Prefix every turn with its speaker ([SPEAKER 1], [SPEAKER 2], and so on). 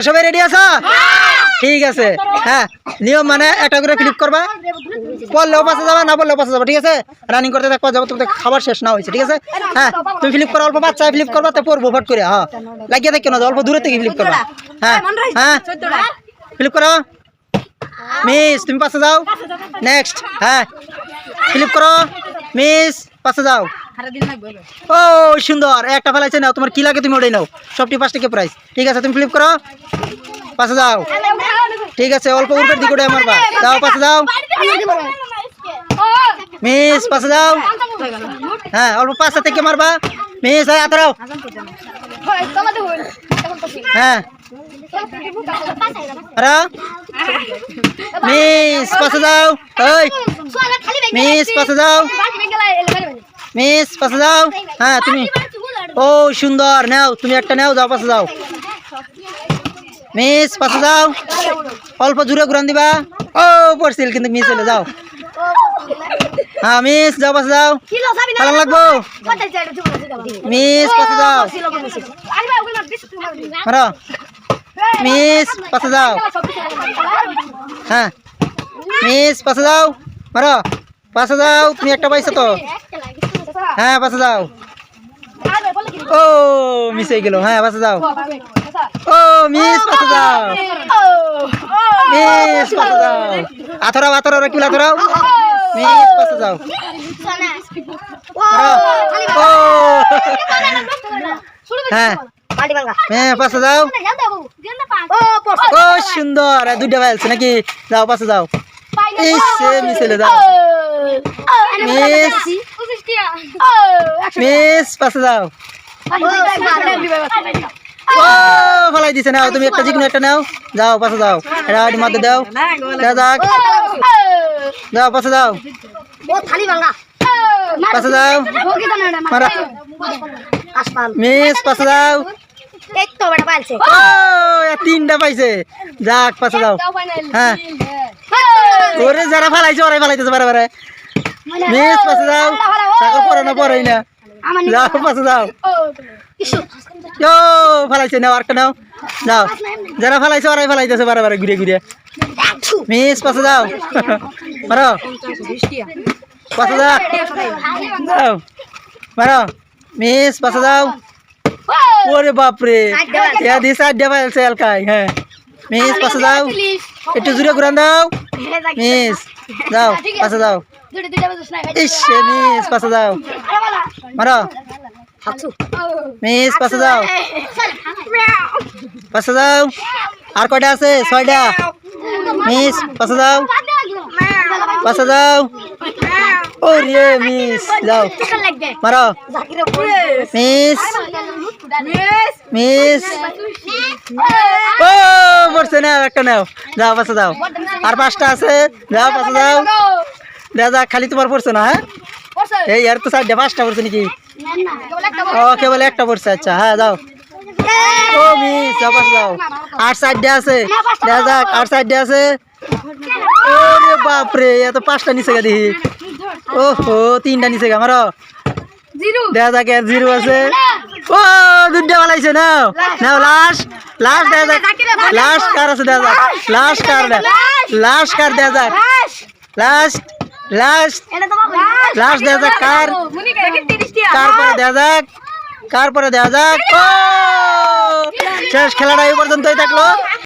[SPEAKER 1] সবাই রেডি আছো? ঠিক আছে। হ্যাঁ, নিয়ম মানে একটা করে ক্লিক করবা, পড়লেও পাশে যাবা, না পড়লেও পাশে যাবা। ঠিক আছে, রানিং করতে থাকবা, যাবো তোমাদের খাবার শেষ না হয়েছে। ঠিক আছে, হ্যাঁ তুমি ফ্লিপ করো, অল্প বাচ্চায় ফ্লিপ করবা, তো পড়বো ফট করে। হ্যাঁ, লাগিয়ে থাকি না, অল্প দূরে থেকে ফ্লিপ করবা। হ্যাঁ হ্যাঁ, ফ্লিপ করো মিস, তুমি পাশে যাও। নেক্সট, হ্যাঁ ফ্লিপ করো মিস, পাশে যাও। ও সুন্দর, একটা ফেলাইছে। নাও, তোমার কি লাগে তুমি ওটাই নাও। সবটি 5 টাকা প্রাইস। ঠিক আছে, তুমি ফ্লিপ করো, পাশে যাও। ঠিক আছে, অল্প উল্পের দিকে ওটাই মারবা। যাও, পাশে যাও মিস, পাশে যাও। হ্যাঁ, অল্প পাশে থেকে মারবা মিস। হ্যাঁ, আতরাও। হ্যাঁ, আরে মিস, পাশে যাও। ওই মিস, পাশে যাও। মিস, পাশে যাও। হ্যাঁ তুমি, ও সুন্দর, নাও তুমি একটা নাও, যাও পাশে যাও। মিস, পাশে যাও, অল্প জোরে ঘুরান দিবা। ও পড়ছিল কিন্তু মিস হলে, যাও। হ্যাঁ মিস, যাও পাশে যাও, খেলা লাগবো। মিস, পাশে যাও। মারো মিস, পাশে যাও। হ্যাঁ মিস, পাশে যাও, মারো পাশে যাও। তুমি একটা পাইছো তো। হ্যাঁ, পাশে যাও। ও মিস হয়ে গেল। হ্যাঁ, পাশে যাও। ও মিস, পাশে যাও। মিস, পাশে যাও। আথরাও, আথরাও, কি আথরাও। মিস, পাশে যাও। ও হ্যাঁ হ্যাঁ, পাশে যাও। ও সুন্দর, দুইটা পাইছে নাকি। যাও, পাশে যাও। মিস, যাও মিস, মিস, পাশে যাও। ও ফলাই দিছে। নাও তুমি একটা, যেকোনো একটা নাও, যাও পাশে যাও। এটা মাঝে দাও, যাক, যাও পাশে যাও। পাশে যাও, মারা মিস, পাশে যাও। ও 3টা পাইছে, যাক পাশে যাও। হ্যাঁ, ওরে যারা ফালাইছে ওরাই ফালাইতেছে বারে বারে। মিস, পাশে যাও। চাকর পরে না, পরেই না, যাও পাশে যাও। ও ফালাইছে, নাও আরেকটা নাও, যাও। যারা ফালাইছে ওরাই ফালাইতেছে বারে বারে ঘুরে ঘুরে। মিস, পাশে যাও। মারো পাশে যাও, যাও মারো মিস, পাশে যাও। ওরে বাপরে, দিস আড্ডা পাইছে এলকাই। হ্যাঁ মিস, পাশে যাও। একটু জুড়ে ঘুরান দাও। মিস, যাও পাশে যাও। ইস মিস, পাশে যাও। মারো মিস, পাশে যাও। পাশে যাও। আর কয়টা আছে? 6টা। মিস, পাশে যাও। পাশে যাও। ও রে মিস, যাও। মারো মিস, মিস। ও পড়ছে, নাও একটা নাও, যাও পাশে যাও। আর 5টা আছে, যাও পাশে যাও। যা, খালি তোমার পড়ছে না। হ্যাঁ, এই আর তো 4টা, 5টা পড়ছে নাকি। ও কেবল একটা পড়ছে। আচ্ছা, হ্যাঁ যাও। ও মিস, যাও পাশে যাও। আর 4টা আছে, দেখা যাক। আর 4টা আছে। ওরে বাপরে, এত 5টা নিচে গা দেখি। ওহো, 3টা নিচে গা। মারো দেখা যাক, আর 0 আছে। ও 2টা বানাইছে। নাও নাও, লাস্ট লাস্ট দেখা যাক। লাস্ট কার আছে দেখা যাক। লাস্ট কার, লাস্ট কার দেখা যাক। লাস্ট লাস্ট লাস্ট দেখা যাক কার। কার পরে দেখা যাক, কার পরে দেখা যাক। ও শেষ, খেলাটা এই পর্যন্তই থাকলো।